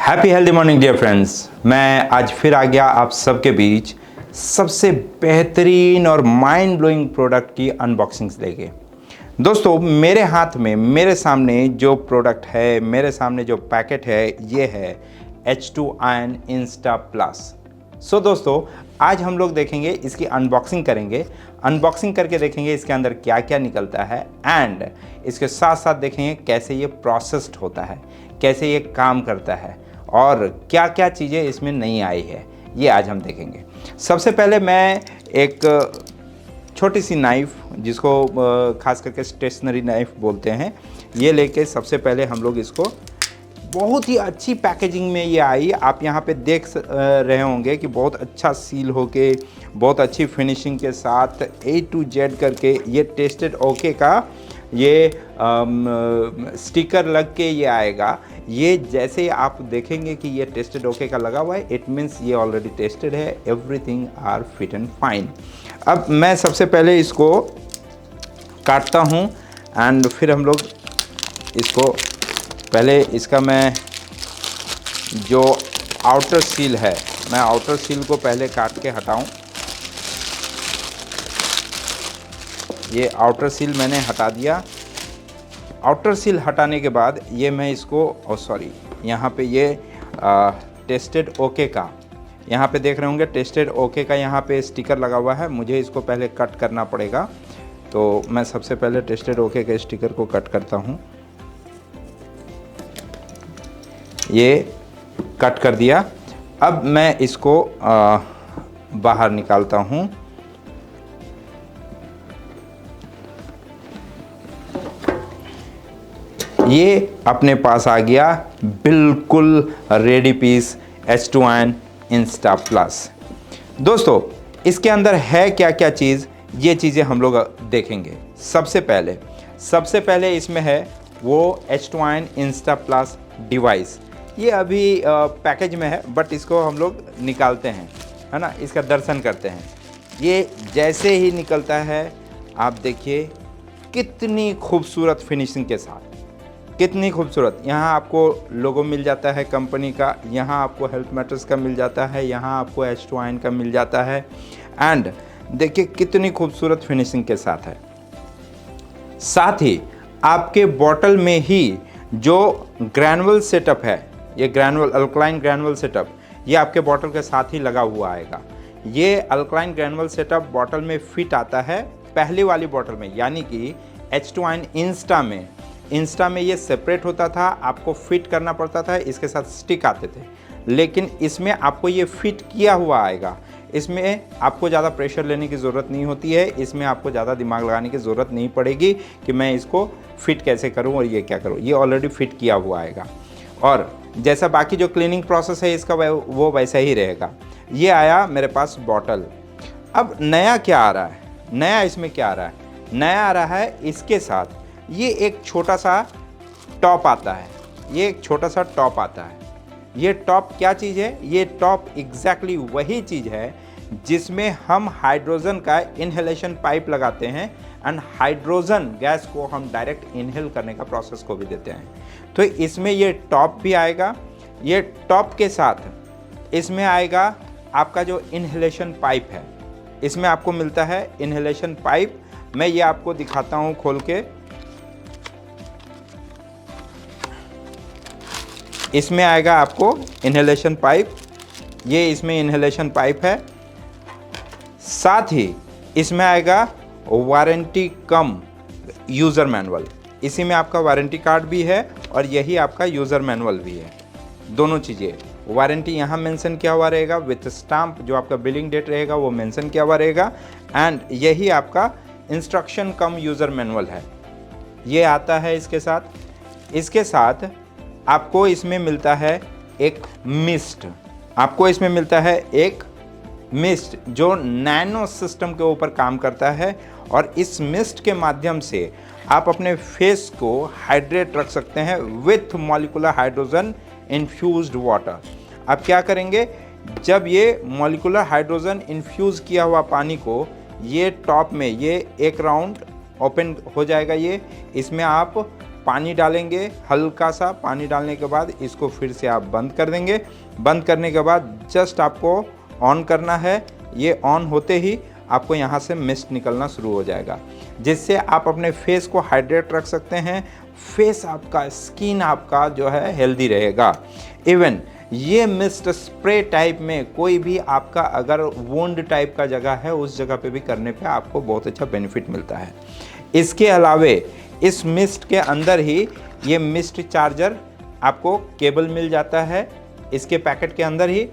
Happy healthy morning dear friends. मैं आज फिर आ गया आप सबके बीच सबसे बेहतरीन और माइंड ब्लोइंग प्रोडक्ट की अनबॉक्सिंग्स लेके। दोस्तों, मेरे हाथ में मेरे सामने जो प्रोडक्ट है, मेरे सामने जो पैकेट है, ये है H2iON इंस्टा प्लस। सो दोस्तों, आज हम लोग देखेंगे, इसकी अनबॉक्सिंग करेंगे। अनबॉक्सिंग करके देखेंगे इसके अंदर क्या क्या निकलता है एंड इसके साथ साथ देखेंगे कैसे ये प्रोसेस्ड होता है, कैसे ये काम करता है और क्या क्या चीज़ें इसमें नई आई है, ये आज हम देखेंगे। सबसे पहले मैं एक छोटी सी नाइफ़, जिसको खास करके स्टेशनरी नाइफ़ बोलते हैं, ये लेके सबसे पहले हम लोग इसको, बहुत ही अच्छी पैकेजिंग में ये आई। आप यहाँ पे देख रहे होंगे कि बहुत अच्छा सील होके, बहुत अच्छी फिनिशिंग के साथ A to Z करके ये टेस्टेड ओके का ये स्टिकर लग के ये आएगा। ये जैसे आप देखेंगे कि ये टेस्टेड ओके का लगा हुआ है, इट मीन्स ये ऑलरेडी टेस्टेड है, everything are fit and fine. अब मैं सबसे पहले इसको काटता हूँ एंड फिर हम लोग इसको, पहले इसका मैं जो आउटर सील है, मैं आउटर सील को पहले काट के हटाऊं। ये आउटर सील मैंने हटा दिया। आउटर सील हटाने के बाद ये मैं इसको यहाँ पे ये टेस्टेड ओके का, यहाँ पे देख रहे होंगे टेस्टेड ओके का यहाँ पे स्टिकर लगा हुआ है। मुझे इसको पहले कट करना पड़ेगा, तो मैं सबसे पहले टेस्टेड ओके के स्टिकर को कट करता हूँ। ये कट कर दिया। अब मैं इसको बाहर निकालता हूँ। ये अपने पास आ गया बिल्कुल ready piece H2iON Insta plus. दोस्तों, इसके अंदर है क्या क्या चीज़, ये चीज़ें हम लोग देखेंगे। सबसे पहले इसमें है वो H2iON इंस्टा प्लस डिवाइस। ये अभी पैकेज में है, बट इसको हम लोग निकालते हैं, है ना, इसका दर्शन करते हैं। ये जैसे ही निकलता है, आप देखिए कितनी खूबसूरत फिनिशिंग के साथ, कितनी खूबसूरत। यहाँ आपको लोगो मिल जाता है कंपनी का, यहाँ आपको हेल्थ मैटर्स का मिल जाता है, यहाँ आपको H2iON का मिल जाता है एंड देखिए कितनी खूबसूरत फिनिशिंग के साथ है। साथ ही आपके बॉटल में ही जो ग्रैनुअल सेटअप है, ये ग्रैनुअल अल्कलाइन ग्रैनुअल सेटअप, ये आपके बॉटल के साथ ही लगा हुआ आएगा। ये अल्कलाइन ग्रैनुअल सेटअप बॉटल में फिट आता है पहली वाली बॉटल में, यानी कि H2iON इंस्टा में ये सेपरेट होता था, आपको फिट करना पड़ता था, इसके साथ स्टिक आते थे। लेकिन इसमें आपको ये फिट किया हुआ आएगा। इसमें आपको ज़्यादा प्रेशर लेने की ज़रूरत नहीं होती है, इसमें आपको ज़्यादा दिमाग लगाने की ज़रूरत नहीं पड़ेगी कि मैं इसको फिट कैसे करूं और ये क्या करूं। ये ऑलरेडी फिट किया हुआ आएगा और जैसा बाकी जो क्लीनिंग प्रोसेस है इसका वो वैसा ही रहेगा। ये आया मेरे पास बॉटल। अब नया क्या आ रहा है, नया इसमें क्या आ रहा है? नया आ रहा है इसके साथ ये एक छोटा सा टॉप आता है। ये एक छोटा सा टॉप आता है। ये टॉप क्या चीज़ है? ये टॉप एग्जैक्टली वही चीज़ है जिसमें हम हाइड्रोजन का इनहेलेशन पाइप लगाते हैं एंड हाइड्रोजन गैस को हम डायरेक्ट इनहेल करने का प्रोसेस को भी देते हैं। तो इसमें ये टॉप भी आएगा। ये टॉप के साथ इसमें आएगा आपका जो इनहेलेशन पाइप है। इसमें आपको मिलता है इनहेलेशन पाइप। मैं ये आपको दिखाता हूँ खोल के। इसमें आएगा आपको इनहेलेशन पाइप। ये इसमें इनहेलेशन पाइप है। साथ ही इसमें आएगा वारंटी कम यूज़र मैनुअल। इसी में आपका वारंटी कार्ड भी है और यही आपका यूज़र मैनुअल भी है। दोनों चीज़ें, वारंटी यहाँ मेंशन किया हुआ रहेगा विथ स्टाम्प, जो आपका बिलिंग डेट रहेगा वो मेंशन किया हुआ रहेगा एंड यही आपका इंस्ट्रक्शन कम यूज़र मैनुअल है। ये आता है इसके साथ। इसके साथ आपको इसमें मिलता है एक मिस्ट। आपको इसमें मिलता है एक मिस्ट जो नैनो सिस्टम के ऊपर काम करता है और इस मिस्ट के माध्यम से आप अपने फेस को हाइड्रेट रख सकते हैं with molecular hydrogen infused water. आप क्या करेंगे, जब ये मॉलिक्यूलर हाइड्रोजन इन्फ्यूज़ किया हुआ पानी को ये टॉप में ये एक राउंड ओपन हो जाएगा, ये इसमें आप पानी डालेंगे, हल्का सा पानी डालने के बाद इसको फिर से आप बंद कर देंगे। बंद करने के बाद जस्ट आपको ऑन करना है। ये ऑन होते ही आपको यहाँ से मिस्ट निकलना शुरू हो जाएगा, जिससे आप अपने फेस को हाइड्रेट रख सकते हैं। फेस आपका, स्किन आपका जो है हेल्दी रहेगा। इवन ये मिस्ट स्प्रे टाइप में कोई भी आपका अगर वुंड टाइप का जगह है उस जगह पे भी करने पे आपको बहुत अच्छा बेनिफिट मिलता है। इसके अलावे इस मिस्ट के अंदर ही ये मिस्ट चार्जर आपको केबल मिल जाता है इसके पैकेट के अंदर ही,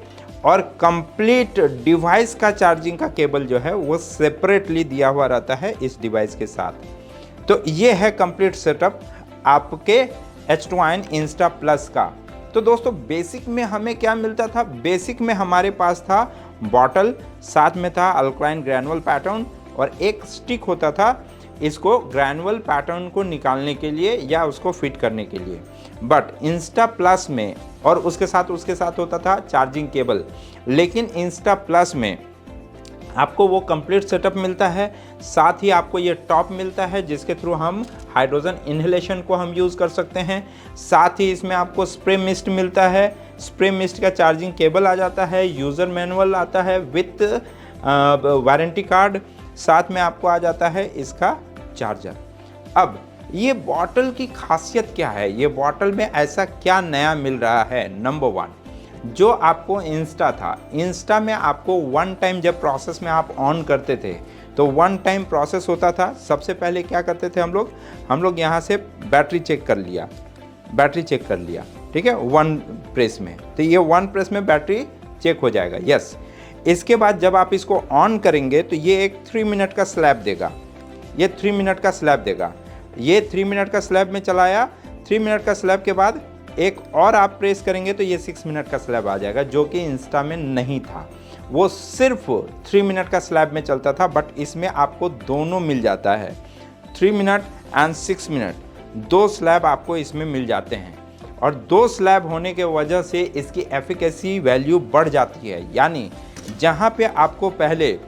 और कंप्लीट डिवाइस का चार्जिंग का केबल जो है वो सेपरेटली दिया हुआ रहता है इस डिवाइस के साथ। तो ये है कंप्लीट सेटअप आपके H2iON इंस्टा प्लस का। तो दोस्तों बेसिक में हमें क्या मिलता था? बेसिक में हमारे पास था बॉटल, साथ में था अल्कलाइन ग्रैनुअल पैटर्न और एक स्टिक होता था इसको ग्रैनुअल पैटर्न को निकालने के लिए या उसको फिट करने के लिए। बट इंस्टा प्लस में और उसके साथ होता था चार्जिंग केबल। लेकिन इंस्टा प्लस में आपको वो कंप्लीट सेटअप मिलता है, साथ ही आपको ये टॉप मिलता है जिसके थ्रू हम हाइड्रोजन इन्हेलेशन को हम यूज़ कर सकते हैं। साथ ही इसमें आपको स्प्रे मिस्ट मिलता है, स्प्रे मिस्ट का चार्जिंग केबल आ जाता है, यूज़र मैनुअल आता है विथ वारंटी कार्ड, साथ में आपको आ जाता है इसका चार्जर। अब ये बॉटल की खासियत क्या है? ये बॉटल में ऐसा क्या नया मिल रहा है? नंबर 1, जो आपको इंस्टा था, इंस्टा में आपको वन टाइम जब प्रोसेस में आप ऑन करते थे तो वन टाइम प्रोसेस होता था। सबसे पहले क्या करते थे हम लोग यहाँ से बैटरी चेक कर लिया, ठीक है, वन प्रेस में। तो ये वन प्रेस में बैटरी चेक हो जाएगा, यस। इसके बाद जब आप इसको ऑन करेंगे तो ये एक 3 मिनट का स्लैब देगा, ये 3 मिनट का स्लैब देगा। ये 3 मिनट का स्लैब में चलाया, 3 मिनट का स्लैब के बाद एक और आप प्रेस करेंगे तो ये 6 मिनट का स्लैब आ जाएगा, जो कि इंस्टा में नहीं था। वो सिर्फ 3 मिनट का स्लैब में चलता था, बट इसमें आपको दोनों मिल जाता है, 3 मिनट एंड 6 मिनट, 2 स्लैब आपको इसमें मिल जाते हैं। और 2 स्लैब होने के वजह से इसकी एफिकेसी वैल्यू बढ़ जाती है। यानी जहाँ पे आपको पहले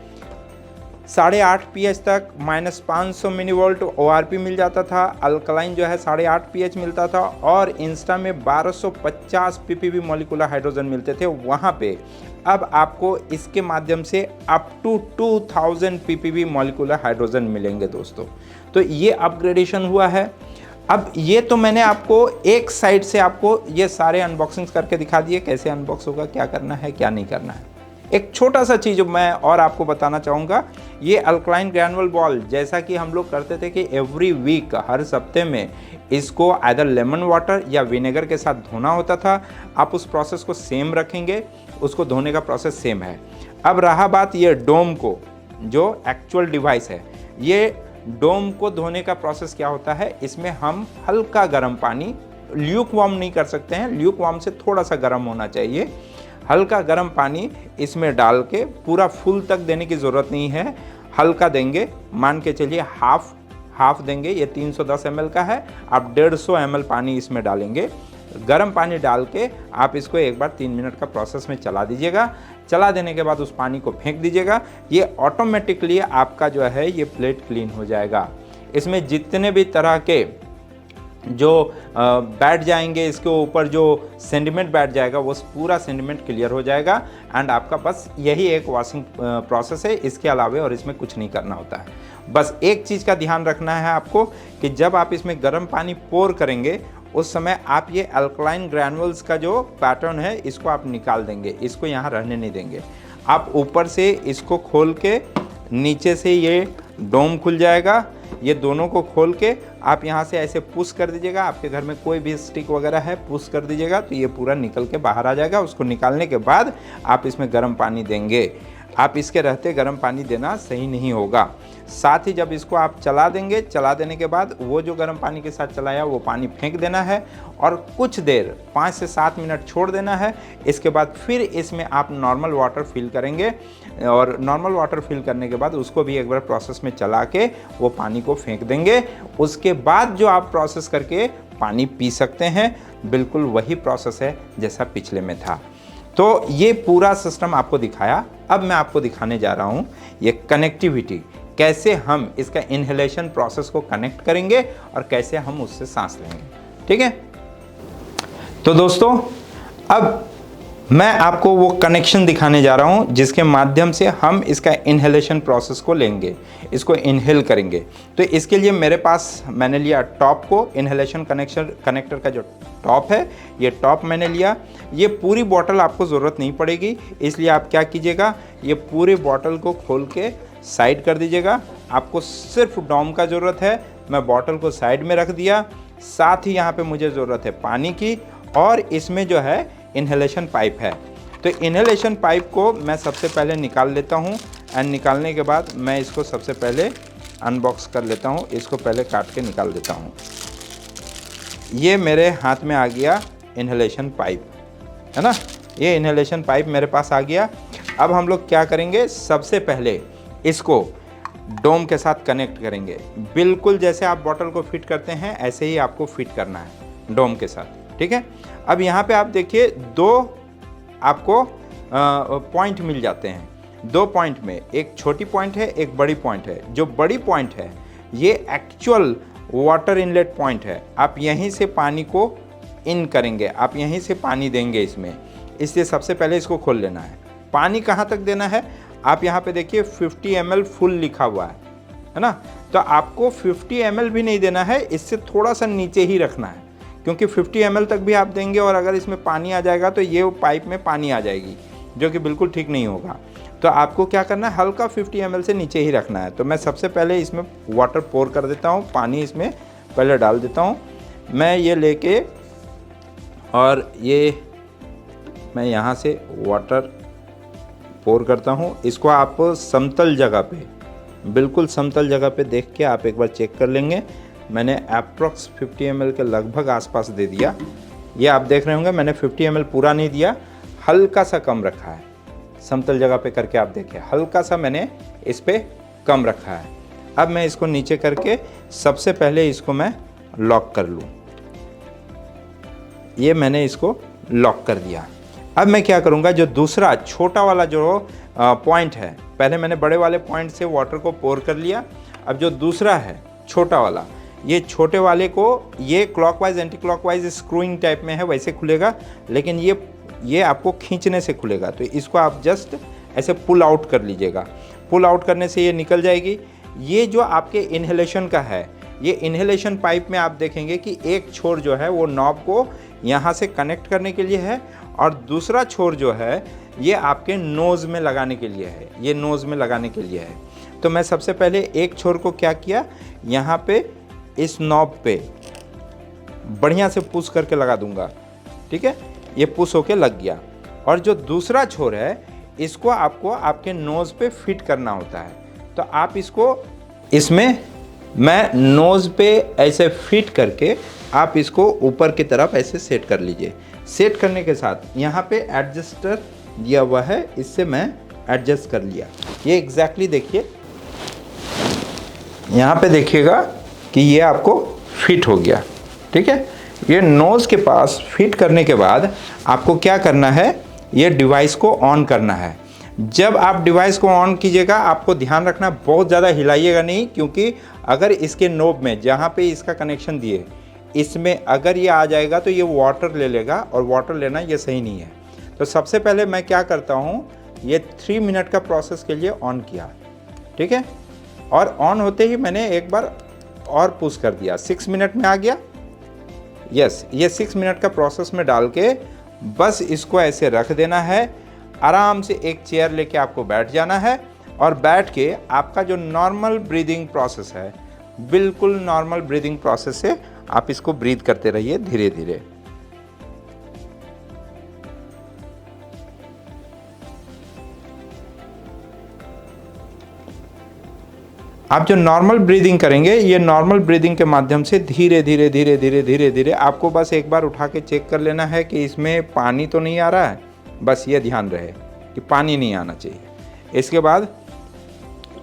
8.5 pH तक -500 मिली वोल्ट ORP मिल जाता था, अल्कलाइन जो है 8.5 pH मिलता था, और इंस्टा में 1250 ppb मॉलिक्यूलर हाइड्रोजन मिलते थे, वहाँ पे अब आपको इसके माध्यम से up to 2000 ppb molecular hydrogen मिलेंगे दोस्तों। तो ये अपग्रेडेशन हुआ है। अब ये तो मैंने आपको एक साइड से आपको ये सारे अनबॉक्सिंग्स करके दिखा दिए, कैसे अनबॉक्स होगा, क्या करना है क्या नहीं करना है। एक छोटा सा चीज़ मैं और आपको बताना चाहूँगा, ये अल्कलाइन ग्रैनुअल बॉल जैसा कि हम लोग करते थे कि एवरी वीक, हर हफ्ते में इसको आइदर लेमन वाटर या विनेगर के साथ धोना होता था। आप उस प्रोसेस को सेम रखेंगे, उसको धोने का प्रोसेस सेम है। अब रहा बात ये डोम को, जो एक्चुअल डिवाइस है, ये डोम को धोने का प्रोसेस क्या होता है? इसमें हम हल्का गर्म पानी, ल्यूक वार्म नहीं कर सकते हैं, ल्यूक वार्म से थोड़ा सा गर्म होना चाहिए, हल्का गर्म पानी इसमें डाल के, पूरा फुल तक देने की ज़रूरत नहीं है, हल्का देंगे, मान के चलिए हाफ देंगे। ये 310 ml का है, आप 150 ml पानी इसमें डालेंगे। गर्म पानी डाल के आप इसको एक बार 3 मिनट का प्रोसेस में चला दीजिएगा। चला देने के बाद उस पानी को फेंक दीजिएगा। ये ऑटोमेटिकली आपका जो है ये प्लेट क्लीन हो जाएगा। इसमें जितने भी तरह के जो बैठ जाएंगे, इसके ऊपर जो सेंडिमेंट बैठ जाएगा, वो पूरा सेंडिमेंट क्लियर हो जाएगा। एंड आपका बस यही एक वॉशिंग प्रोसेस है, इसके अलावा और इसमें कुछ नहीं करना होता है। बस एक चीज़ का ध्यान रखना है आपको कि जब आप इसमें गर्म पानी पोर करेंगे उस समय आप ये अल्कलाइन ग्रैनुअल्स का जो पैटर्न है इसको आप निकाल देंगे, इसको यहाँ रहने नहीं देंगे। आप ऊपर से इसको खोल के, नीचे से ये डोम खुल जाएगा, ये दोनों को खोल के आप यहाँ से ऐसे पुश कर दीजिएगा। आपके घर में कोई भी स्टिक वगैरह है, पुश कर दीजिएगा तो ये पूरा निकल के बाहर आ जाएगा। उसको निकालने के बाद आप इसमें गर्म पानी देंगे। आप इसके रहते गर्म पानी देना सही नहीं होगा। साथ ही जब इसको आप चला देंगे, चला देने के बाद वो जो गर्म पानी के साथ चलाया वो पानी फेंक देना है और कुछ देर 5 से 7 मिनट छोड़ देना है। इसके बाद फिर इसमें आप नॉर्मल वाटर फिल करेंगे और नॉर्मल वाटर फिल करने के बाद उसको भी एक बार प्रोसेस में चला के वो पानी को फेंक देंगे। उसके बाद जो आप प्रोसेस करके पानी पी सकते हैं, बिल्कुल वही प्रोसेस है जैसा पिछले में था। तो ये पूरा सिस्टम आपको दिखाया। अब मैं आपको दिखाने जा रहा हूँ ये कनेक्टिविटी कैसे हम इसका इनहेलेशन प्रोसेस को कनेक्ट करेंगे और कैसे हम उससे सांस लेंगे। ठीक है, तो दोस्तों अब मैं आपको वो कनेक्शन दिखाने जा रहा हूँ जिसके माध्यम से हम इसका इनहेलेशन प्रोसेस को लेंगे, इसको इनहेल करेंगे। तो इसके लिए मेरे पास मैंने लिया टॉप को, इनहेलेशन कनेक्टर का जो टॉप है ये टॉप मैंने लिया। ये पूरी बॉटल आपको ज़रूरत नहीं पड़ेगी, इसलिए आप क्या कीजिएगा, ये पूरी बॉटल को खोल के साइड कर दीजिएगा। आपको सिर्फ डॉम का ज़रूरत है। मैं बॉटल को साइड में रख दिया। साथ ही यहाँ पे मुझे ज़रूरत है पानी की, और इसमें जो है इनहेलेशन पाइप है। तो इनहेलेशन पाइप को मैं सबसे पहले निकाल लेता हूँ, एंड निकालने के बाद मैं इसको सबसे पहले अनबॉक्स कर लेता हूँ। इसको पहले काट के निकाल देता हूँ। ये मेरे हाथ में आ गया इनहेलेशन पाइप, है ना। ये इनहेलेशन पाइप मेरे पास आ गया। अब हम लोग क्या करेंगे, सबसे पहले इसको डोम के साथ कनेक्ट करेंगे। बिल्कुल जैसे आप बॉटल को फिट करते हैं ऐसे ही आपको फिट करना है डोम के साथ। ठीक है, अब यहाँ पे आप देखिए दो आपको पॉइंट मिल जाते हैं। दो पॉइंट में एक छोटी पॉइंट है, एक बड़ी पॉइंट है। जो बड़ी पॉइंट है ये एक्चुअल वाटर इनलेट पॉइंट है। आप यहीं से पानी को इन करेंगे, आप यहीं से पानी देंगे इसमें। इसलिए सबसे पहले इसको खोल लेना है। पानी कहाँ तक देना है, आप यहाँ पे देखिए 50 ml फुल लिखा हुआ है ना। तो आपको 50 ml भी नहीं देना है, इससे थोड़ा सा नीचे ही रखना है, क्योंकि 50 ml तक भी आप देंगे और अगर इसमें पानी आ जाएगा तो ये पाइप में पानी आ जाएगी, जो कि बिल्कुल ठीक नहीं होगा। तो आपको क्या करना है, हल्का 50 ml से नीचे ही रखना है। तो मैं सबसे पहले इसमें वाटर पोर कर देता हूँ, पानी इसमें पहले डाल देता हूँ। मैं ये लेके और ये मैं यहाँ से वाटर पोर करता हूँ। इसको आप समतल जगह पे, बिल्कुल समतल जगह पे देख के आप एक बार चेक कर लेंगे। मैंने अप्रॉक्स 50 ml के लगभग आसपास दे दिया। ये आप देख रहे होंगे मैंने 50 ml पूरा नहीं दिया, हल्का सा कम रखा है। समतल जगह पे करके आप देखें, हल्का सा मैंने इस पे कम रखा है। अब मैं इसको नीचे करके सबसे पहले इसको मैं लॉक कर लूँ। ये मैंने इसको लॉक कर दिया। अब मैं क्या करूँगा, जो दूसरा छोटा वाला जो पॉइंट है, पहले मैंने बड़े वाले पॉइंट से वाटर को पोर कर लिया। अब जो दूसरा है छोटा वाला, ये छोटे वाले को ये clockwise anti clockwise screwing type में है, वैसे खुलेगा, लेकिन ये आपको खींचने से खुलेगा। तो इसको आप जस्ट ऐसे पुल आउट कर लीजिएगा। पुल आउट करने से ये निकल जाएगी। ये जो आपके इनहेलेशन का है, ये इनहेलेशन पाइप में आप देखेंगे कि एक छोर जो है वो नॉब को यहाँ से कनेक्ट करने के लिए है, और दूसरा छोर जो है ये आपके नोज़ में लगाने के लिए है। ये नोज़ में लगाने के लिए है। तो मैं सबसे पहले एक छोर को क्या किया, यहाँ पे इस नॉब पे बढ़िया से पुश करके लगा दूंगा। ठीक है, ये पुश होके लग गया। और जो दूसरा छोर है इसको आपको आपके नोज़ पे फिट करना होता है। तो आप इसको इसमें मैं नोज़ पे ऐसे फिट करके आप इसको ऊपर की तरफ ऐसे सेट कर लीजिए। सेट करने के साथ यहाँ पे एडजस्टर दिया हुआ है, इससे मैं एडजस्ट कर लिया। ये एग्जैक्टली देखिए, यहाँ पे देखिएगा कि ये आपको फिट हो गया। ठीक है, ये नोज़ के पास फिट करने के बाद आपको क्या करना है, ये डिवाइस को ऑन करना है। जब आप डिवाइस को ऑन कीजिएगा, आपको ध्यान रखना बहुत ज़्यादा हिलाइएगा नहीं, क्योंकि अगर इसके नोब में जहाँ पे इसका कनेक्शन दिए इसमें अगर ये आ जाएगा तो ये वाटर ले लेगा, और वाटर लेना ये सही नहीं है। तो सबसे पहले मैं क्या करता हूँ, ये 3 मिनट का प्रोसेस के लिए ऑन किया। ठीक है, और ऑन होते ही मैंने एक बार और पुश कर दिया, 6 मिनट में आ गया। यस, ये 6 मिनट का प्रोसेस में डाल के बस इसको ऐसे रख देना है। आराम से एक चेयर लेके आपको बैठ जाना है, और बैठ के आपका जो नॉर्मल ब्रीदिंग प्रोसेस है, बिल्कुल नॉर्मल ब्रीदिंग प्रोसेस से आप इसको ब्रीथ करते रहिए धीरे धीरे। आप जो नॉर्मल ब्रीदिंग करेंगे, ये नॉर्मल ब्रीदिंग के माध्यम से धीरे धीरे धीरे धीरे धीरे धीरे आपको बस एक बार उठा के चेक कर लेना है कि इसमें पानी तो नहीं आ रहा है। बस ये ध्यान रहे कि पानी नहीं आना चाहिए। इसके बाद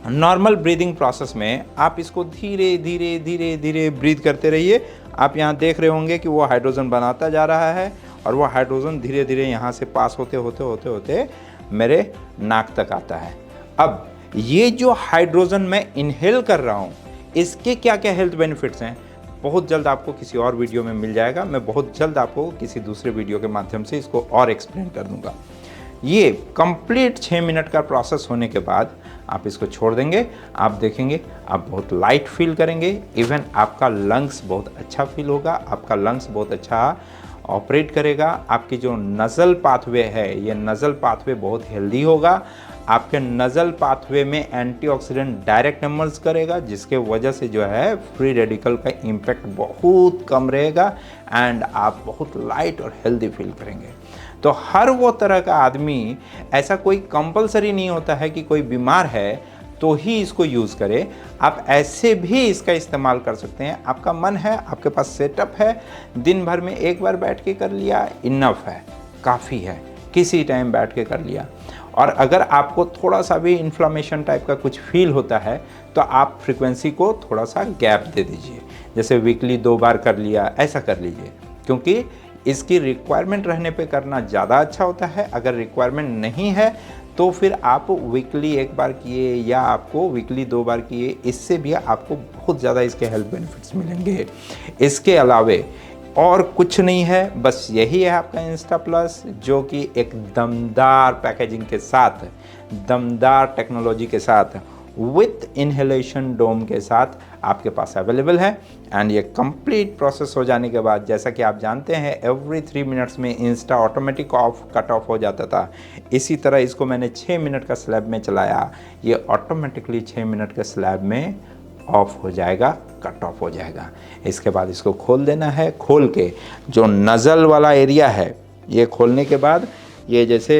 नॉर्मल ब्रीदिंग प्रोसेस में आप इसको धीरे धीरे धीरे धीरे ब्रीथ करते रहिए। आप यहाँ देख रहे होंगे कि वो हाइड्रोजन बनाता जा रहा है, और वो हाइड्रोजन धीरे धीरे यहाँ से पास होते होते होते होते मेरे नाक तक आता है। अब ये जो हाइड्रोजन मैं इनहेल कर रहा हूँ, इसके क्या क्या हेल्थ बेनिफिट्स हैं, बहुत जल्द आपको किसी और वीडियो में मिल जाएगा। मैं बहुत जल्द आपको किसी दूसरे वीडियो के माध्यम से इसको और एक्सप्लेन कर दूंगा। ये कंप्लीट 6 मिनट का प्रोसेस होने के बाद आप इसको छोड़ देंगे, आप देखेंगे आप बहुत लाइट फील करेंगे, इवन आपका लंग्स बहुत अच्छा फील होगा, आपका लंग्स बहुत अच्छा ऑपरेट करेगा, आपकी जो नज़ल पाथवे है ये नज़ल पाथवे बहुत हेल्दी होगा, आपके नज़ल पाथवे में एंटीऑक्सीडेंट डायरेक्ट इमर्ज करेगा, जिसके वजह से जो है फ्री रेडिकल का इम्पैक्ट बहुत कम रहेगा एंड आप बहुत लाइट और हेल्दी फील करेंगे। तो हर वो तरह का आदमी, ऐसा कोई कंपलसरी नहीं होता है कि कोई बीमार है तो ही इसको यूज़ करे, आप ऐसे भी इसका इस्तेमाल कर सकते हैं। आपका मन है, आपके पास सेटअप है, दिन भर में एक बार बैठ के कर लिया इनफ है, काफ़ी है, किसी टाइम बैठ के कर लिया। और अगर आपको थोड़ा सा भी इन्फ्लामेशन टाइप का कुछ फील होता है तो आप फ्रीक्वेंसी को थोड़ा सा गैप दे दीजिए, जैसे वीकली 2 बार कर लिया, ऐसा कर लीजिए, क्योंकि इसकी रिक्वायरमेंट रहने पे करना ज़्यादा अच्छा होता है। अगर रिक्वायरमेंट नहीं है तो फिर आप वीकली 1 बार किए या आपको वीकली 2 बार किए, इससे भी आपको बहुत ज़्यादा इसके हेल्थ बेनिफिट्स मिलेंगे। इसके अलावे और कुछ नहीं है, बस यही है आपका इंस्टा प्लस, जो कि एक दमदार पैकेजिंग के साथ, दमदार टेक्नोलॉजी के साथ, विथ इनहेलेशन डोम के साथ आपके पास अवेलेबल है। एंड ये कंप्लीट प्रोसेस हो जाने के बाद, जैसा कि आप जानते हैं एवरी 3 मिनट्स में इंस्टा ऑटोमेटिक कट ऑफ हो जाता था, इसी तरह इसको मैंने 6 मिनट का स्लैब में चलाया, ये ऑटोमेटिकली 6 मिनट के स्लैब में ऑफ हो जाएगा, कट ऑफ हो जाएगा। इसके बाद इसको खोल देना है, खोल के जो नज़ल वाला एरिया है, ये खोलने के बाद, ये जैसे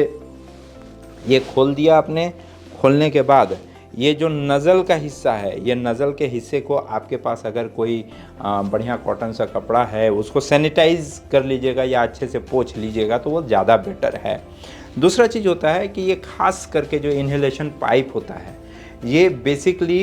ये खोल दिया आपने, खोलने के बाद ये जो नज़ल का हिस्सा है, ये नज़ल के हिस्से को आपके पास अगर कोई बढ़िया कॉटन सा कपड़ा है उसको सैनिटाइज कर लीजिएगा या अच्छे से पोंछ लीजिएगा तो वो ज़्यादा बेटर है। दूसरा चीज़ होता है कि ये खास करके जो इनहेलेशन पाइप होता है, ये बेसिकली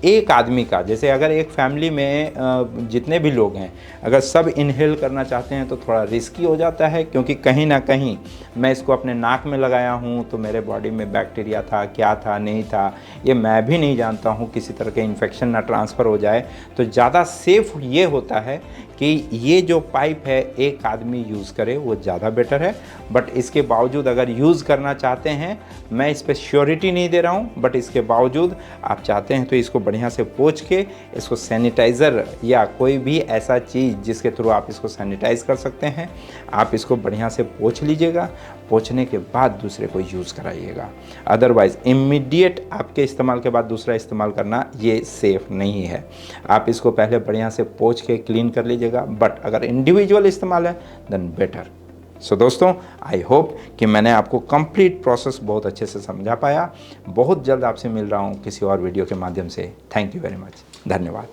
एक आदमी का, जैसे अगर एक फैमिली में जितने भी लोग हैं अगर सब इनहेल करना चाहते हैं तो थोड़ा रिस्की हो जाता है, क्योंकि कहीं ना कहीं मैं इसको अपने नाक में लगाया हूँ तो मेरे बॉडी में बैक्टीरिया था, क्या था, नहीं था, ये मैं भी नहीं जानता हूँ, किसी तरह के इन्फेक्शन ना ट्रांसफ़र हो जाए। तो ज़्यादा सेफ ये होता है कि ये जो पाइप है एक आदमी यूज़ करे, वो ज़्यादा बेटर है। बट इसके बावजूद अगर यूज़ करना चाहते हैं, मैं इस पर श्योरिटी नहीं दे रहा हूँ, बट इसके बावजूद आप चाहते हैं तो इसको बढ़िया से पोंछ के इसको सैनिटाइज़र या कोई भी ऐसा चीज़ जिसके थ्रू आप इसको सैनिटाइज़ कर सकते हैं, आप इसको बढ़िया से पोंछ लीजिएगा। पोंछने के बाद दूसरे को यूज़ कराइएगा, अदरवाइज़ इमीडिएट आपके इस्तेमाल के बाद दूसरा इस्तेमाल करना ये सेफ़ नहीं है। आप इसको पहले बढ़िया से पोंछ के क्लीन कर लीजिएगा, बट अगर इंडिविजुअल इस्तेमाल है देन बेटर। सो दोस्तों, आई होप कि मैंने आपको कंप्लीट प्रोसेस बहुत अच्छे से समझा पाया। बहुत जल्द आपसे मिल रहा हूँ किसी और वीडियो के माध्यम से। थैंक यू वेरी मच, धन्यवाद।